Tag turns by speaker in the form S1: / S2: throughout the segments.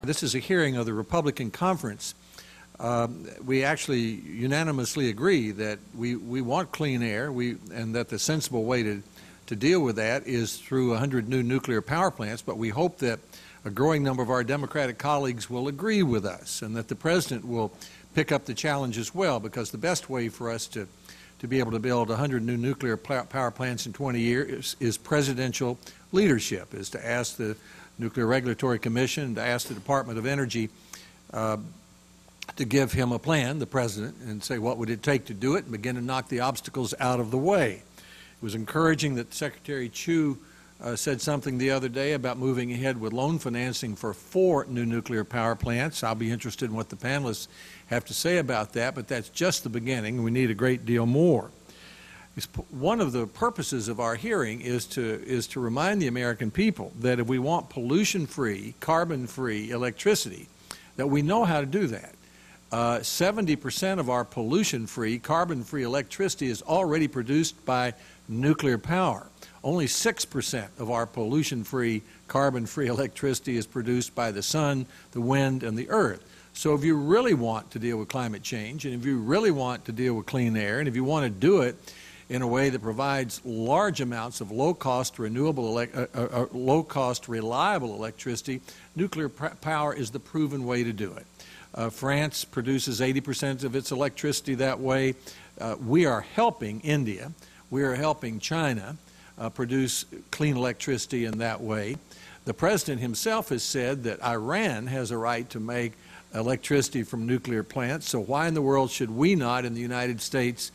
S1: this is a hearing of the Republican Conference. We actually unanimously agree that we want clean air, and that the sensible way to deal with that is through 100 new nuclear power plants, but we hope that a growing number of our Democratic colleagues will agree with us and that the President will pick up the challenge as well, because the best way for us to be able to build 100 new nuclear power plants in 20 years is presidential leadership, is to ask the Nuclear Regulatory Commission, to ask the Department of Energy to give him a plan, the President, and say what would it take to do it and begin to knock the obstacles out of the way. It was encouraging that Secretary Chu said something the other day about moving ahead with loan financing for 4 new nuclear power plants. I'll be interested in what the panelists have to say about that, but that's just the beginning. We need a great deal more. One of the purposes of our hearing is to remind the American people that if we want pollution-free, carbon-free electricity, that we know how to do that. 70% of our pollution-free, carbon-free electricity is already produced by nuclear power. Only 6% of our pollution-free, carbon-free electricity is produced by the sun, the wind, and the earth. So if you really want to deal with climate change, and if you really want to deal with clean air, and if you want to do it in a way that provides large amounts of low-cost, low-cost, reliable electricity, nuclear power is the proven way to do it. France produces 80% of its electricity that way. We are helping India. We are helping China produce clean electricity in that way. The President himself has said that Iran has a right to make electricity from nuclear plants, so why in the world should we not in the United States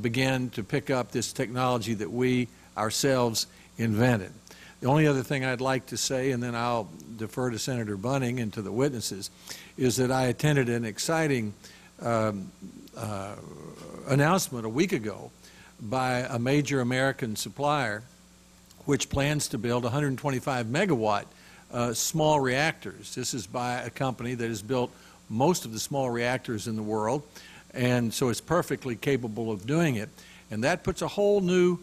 S1: begin to pick up this technology that we ourselves invented? The only other thing I'd like to say, and then I'll defer to Senator Bunning and to the witnesses, is that I attended an exciting announcement a week ago by a major American supplier which plans to build 125 megawatt small reactors. This is by a company that has built most of the small reactors in the world, and so it's perfectly capable of doing it. And that puts a whole new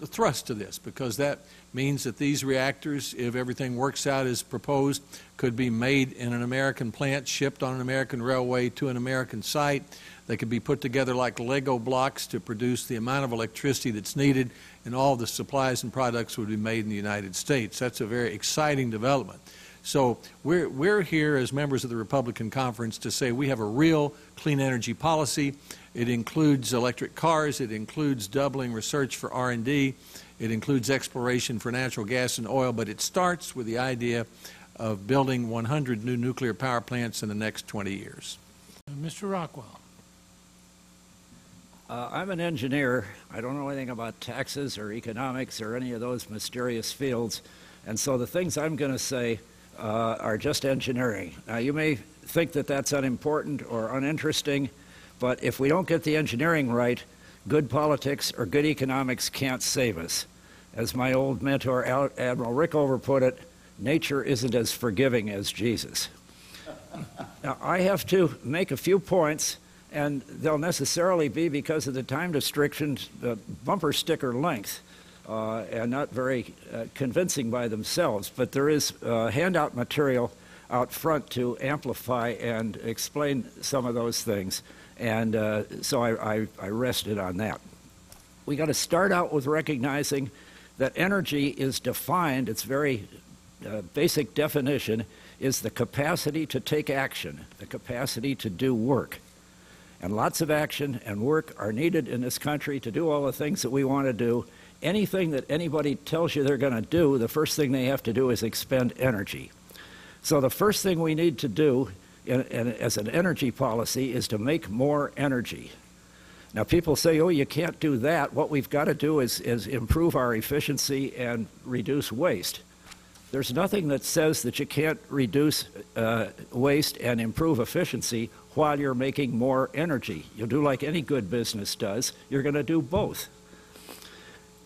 S1: thrust to this, because that means that these reactors, if everything works out as proposed, could be made in an American plant, shipped on an American railway to an American site. They could be put together like Lego blocks to produce the amount of electricity that's needed, and all the supplies and products would be made in the United States. That's a very exciting development. So we're here as members of the Republican Conference to say we have a real clean energy policy. It includes electric cars. It includes doubling research for R&D. It includes exploration for natural gas and oil, but it starts with the idea of building 100 new nuclear power plants in the next 20 years.
S2: Mr. Rockwell.
S3: I'm an engineer. I don't know anything about taxes or economics or any of those mysterious fields, and so the things I'm going to say are just engineering. Now, you may think that that's unimportant or uninteresting, but if we don't get the engineering right, good politics or good economics can't save us. As my old mentor, Admiral Rickover, put it, nature isn't as forgiving as Jesus. Now, I have to make a few points, and they'll necessarily be because of the time restrictions, the bumper sticker length, and not very convincing by themselves. But there is handout material out front to amplify and explain some of those things. And so I rested on that. We got to start out with recognizing that energy is defined, its very basic definition is the capacity to take action, the capacity to do work. And lots of action and work are needed in this country to do all the things that we want to do. Anything that anybody tells you they're going to do, the first thing they have to do is expend energy. So the first thing we need to do as an energy policy is to make more energy. Now, people say, oh, you can't do that. What we've got to do is improve our efficiency and reduce waste. There's nothing that says that you can't reduce waste and improve efficiency while you're making more energy. You'll do like any good business does. You're going to do both.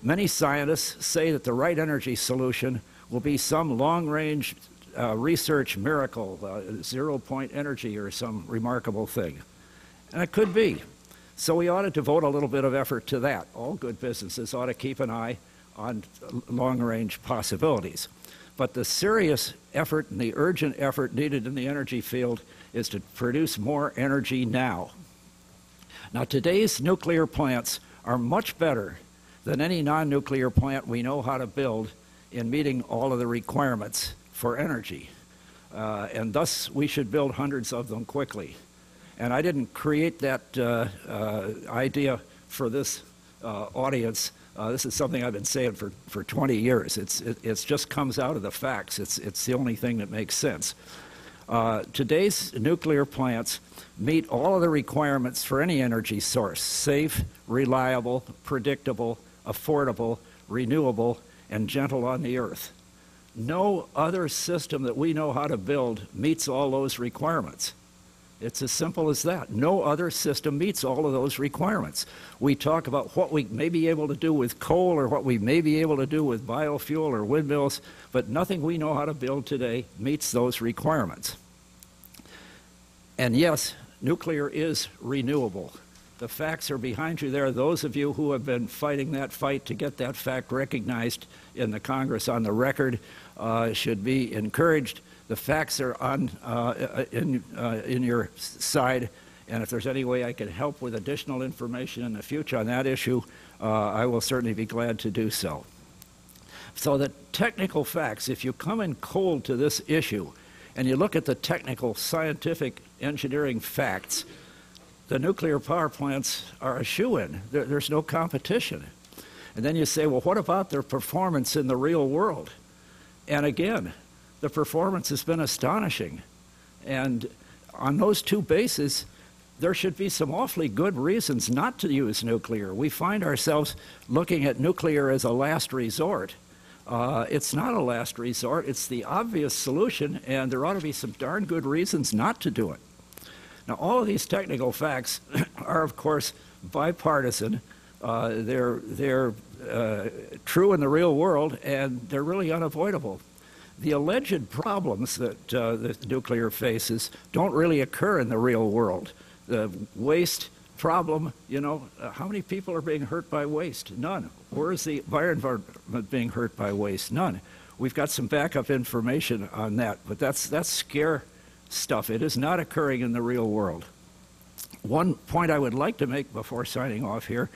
S3: Many scientists say that the right energy solution will be some long-range research miracle, zero-point energy or some remarkable thing. And it could be. So we ought to devote a little bit of effort to that. All good businesses ought to keep an eye on long-range possibilities. But the serious effort and the urgent effort needed in the energy field is to produce more energy now. Now, today's nuclear plants are much better than any non-nuclear plant we know how to build in meeting all of the requirements for energy. And thus, we should build hundreds of them quickly. And I didn't create that idea for this audience. This is something I've been saying for 20 years. It just comes out of the facts. It's the only thing that makes sense. Today's nuclear plants meet all of the requirements for any energy source: safe, reliable, predictable, affordable, renewable, and gentle on the earth. No other system that we know how to build meets all those requirements. It's as simple as that. No other system meets all of those requirements. We talk about what we may be able to do with coal or what we may be able to do with biofuel or windmills, but nothing we know how to build today meets those requirements. And yes, nuclear is renewable. The facts are behind you there. Those of you who have been fighting that fight to get that fact recognized in the Congress on the record should be encouraged. The facts are on in your side, and if there's any way I can help with additional information in the future on that issue, I will certainly be glad to do so. So the technical facts, if you come in cold to this issue and you look at the technical, scientific, engineering facts, the nuclear power plants are a shoo-in. There's no competition. And then you say, well, what about their performance in the real world? And again, the performance has been astonishing. And on those two bases, there should be some awfully good reasons not to use nuclear. We find ourselves looking at nuclear as a last resort. It's not a last resort. It's the obvious solution, and there ought to be some darn good reasons not to do it. Now, all of these technical facts are, of course, bipartisan. They're true in the real world, and they're really unavoidable. The alleged problems that the nuclear faces don't really occur in the real world. The waste problem, you know, how many people are being hurt by waste? None. Where is the environment being hurt by waste? None. We've got some backup information on that, but that's scare stuff. It is not occurring in the real world. One point I would like to make before signing off here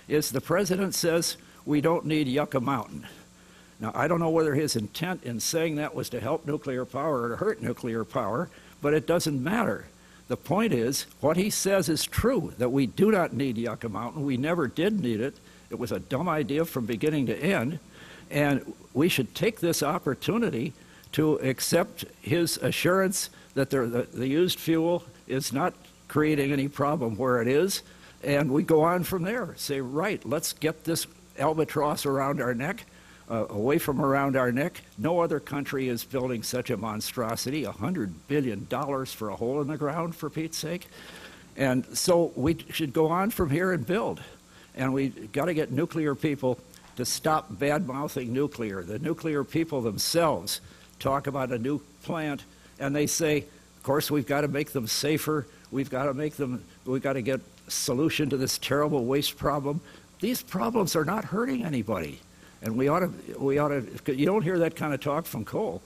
S3: is the president says we don't need Yucca Mountain. Now, I don't know whether his intent in saying that was to help nuclear power or to hurt nuclear power, but it doesn't matter. The point is, what he says is true, that we do not need Yucca Mountain. We never did need it. It was a dumb idea from beginning to end, and we should take this opportunity to accept his assurance that the used fuel is not creating any problem where it is, and we go on from there. Say, right, let's get this albatross around our neck, away from around our neck. No other country is building such a monstrosity, $100 billion for a hole in the ground, for Pete's sake. And so we should go on from here and build. And we got to get nuclear people to stop bad-mouthing nuclear. The nuclear people themselves talk about a new plant, and they say, of course, we've got to make them safer. We've got to get a solution to this terrible waste problem. These problems are not hurting anybody. And we ought to, you don't hear that kind of talk from coal.